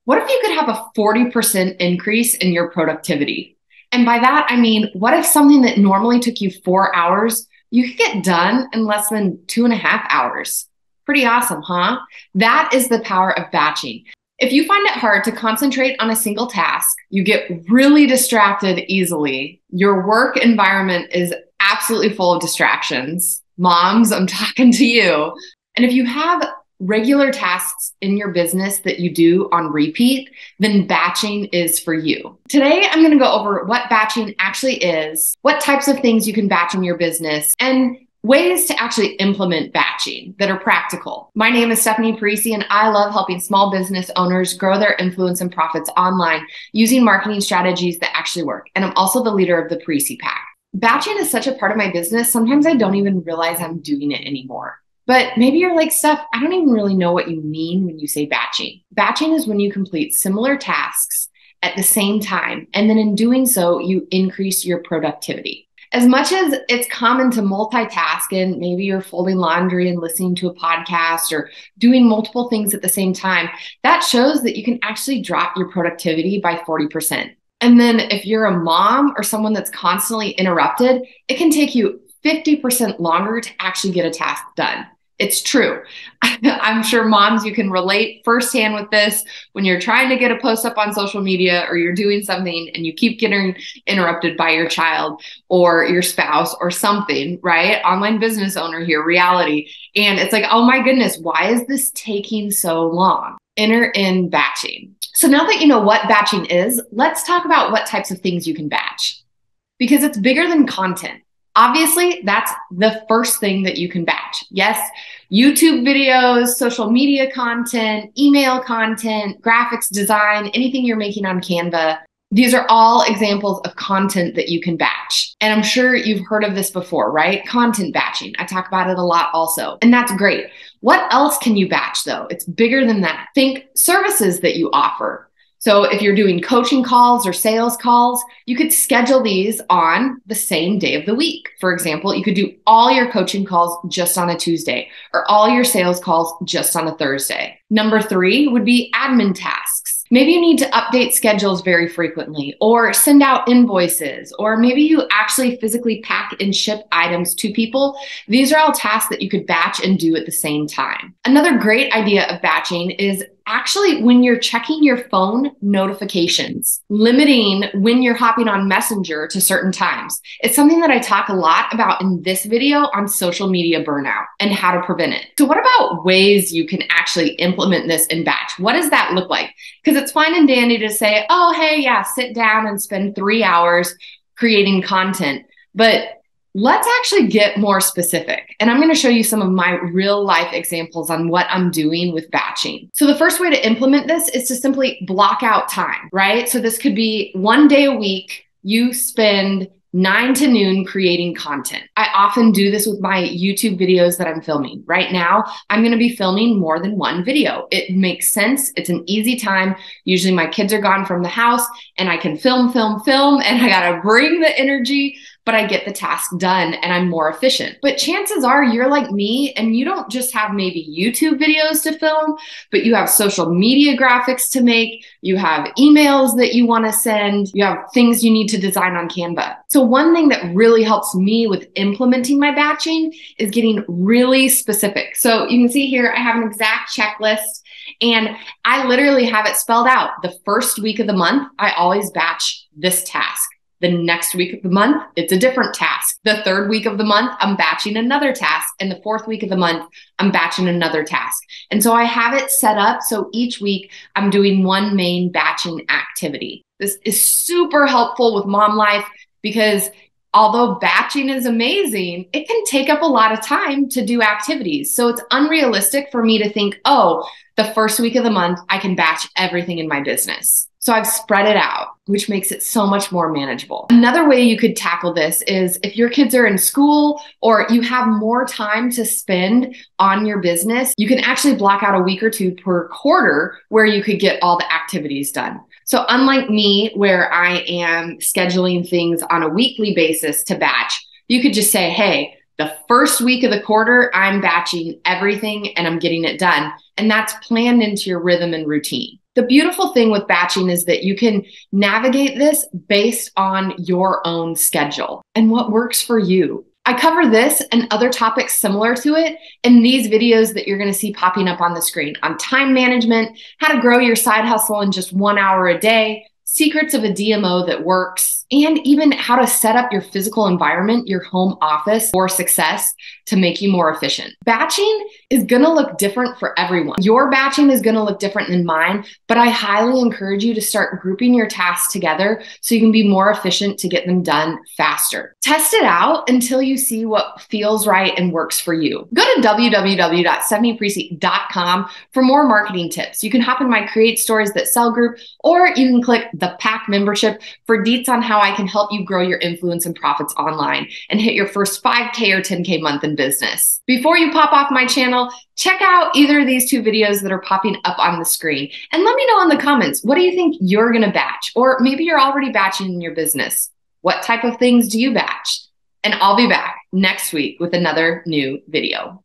What if you could have a 40% increase in your productivity? And by that, I mean, what if something that normally took you 4 hours, you could get done in less than 2.5 hours? Pretty awesome, huh? That is the power of batching. If you find it hard to concentrate on a single task, you get really distracted easily. Your work environment is absolutely full of distractions. Moms, I'm talking to you. And if you have regular tasks in your business that you do on repeat, then batching is for you. Today, I'm going to go over what batching actually is, what types of things you can batch in your business, and ways to actually implement batching that are practical. My name is Stephanie Parisi, and I love helping small business owners grow their influence and profits online using marketing strategies that actually work. And I'm also the leader of the Parisi Pack. Batching is such a part of my business, sometimes I don't even realize I'm doing it anymore. But maybe you're like, Steph, I don't even really know what you mean when you say batching. Batching is when you complete similar tasks at the same time, and then in doing so, you increase your productivity. As much as it's common to multitask, and maybe you're folding laundry and listening to a podcast or doing multiple things at the same time, that shows that you can actually drop your productivity by 40%. And then if you're a mom or someone that's constantly interrupted, it can take you 50% longer to actually get a task done. It's true. I'm sure moms, you can relate firsthand with this when you're trying to get a post up on social media or you're doing something and you keep getting interrupted by your child or your spouse or something, right? Online business owner here, reality. And it's like, oh my goodness, why is this taking so long? Enter in batching. So now that you know what batching is, let's talk about what types of things you can batch because it's bigger than content. Obviously, that's the first thing that you can batch. Yes, YouTube videos, social media content, email content, graphics design, anything you're making on Canva. These are all examples of content that you can batch. And I'm sure you've heard of this before, right? Content batching. I talk about it a lot also. And that's great. What else can you batch though? It's bigger than that. Think services that you offer. So if you're doing coaching calls or sales calls, you could schedule these on the same day of the week. For example, you could do all your coaching calls just on a Tuesday or all your sales calls just on a Thursday. Number 3 would be admin tasks. Maybe you need to update schedules very frequently or send out invoices, or maybe you actually physically pack and ship items to people. These are all tasks that you could batch and do at the same time. Another great idea of batching is actually when you're checking your phone notifications, limiting when you're hopping on Messenger to certain times. It's something that I talk a lot about in this video on social media burnout and how to prevent it. So what about ways you can actually implement this in batch? What does that look like? Because it's fine and dandy to say, oh, hey, yeah, sit down and spend 3 hours creating content. But let's actually get more specific. And I'm going to show you some of my real life examples on what I'm doing with batching. So the first way to implement this is to simply block out time, right? So this could be 1 day a week. You spend 9 to noon creating content. I often do this with my YouTube videos that I'm filming. Right now, I'm going to be filming more than one video. It makes sense. It's an easy time. Usually my kids are gone from the house and I can film, and I got to bring the energy, but I get the task done and I'm more efficient. But chances are you're like me and you don't just have maybe YouTube videos to film, but you have social media graphics to make, you have emails that you want to send, you have things you need to design on Canva. So one thing that really helps me with implementing my batching is getting really specific. So you can see here, I have an exact checklist and I literally have it spelled out. The first week of the month, I always batch this task. The next week of the month, it's a different task. The third week of the month, I'm batching another task. And the fourth week of the month, I'm batching another task. And so I have it set up so each week I'm doing one main batching activity. This is super helpful with mom life because although batching is amazing, it can take up a lot of time to do activities. So it's unrealistic for me to think, oh, the first week of the month, I can batch everything in my business. So I've spread it out, which makes it so much more manageable. Another way you could tackle this is if your kids are in school or you have more time to spend on your business, you can actually block out a week or two per quarter where you could get all the activities done. So unlike me, where I am scheduling things on a weekly basis to batch, you could just say, hey, the first week of the quarter, I'm batching everything and I'm getting it done. And that's planned into your rhythm and routine. The beautiful thing with batching is that you can navigate this based on your own schedule and what works for you. I cover this and other topics similar to it in these videos that you're going to see popping up on the screen on time management, how to grow your side hustle in just 1 hour a day, secrets of a DMO that works, and even how to set up your physical environment, your home office for success to make you more efficient. Batching is going to look different for everyone. Your batching is going to look different than mine, but I highly encourage you to start grouping your tasks together so you can be more efficient to get them done faster. Test it out until you see what feels right and works for you. Go to www.stephanieparisi.com for more marketing tips. You can hop in my Create Stories That Sell group, or you can click the Pack membership for deets on how I can help you grow your influence and profits online and hit your first 5K or 10K month in business. Before you pop off my channel, check out either of these 2 videos that are popping up on the screen and let me know in the comments, what do you think you're going to batch? Or maybe you're already batching in your business. What type of things do you batch? And I'll be back next week with another new video.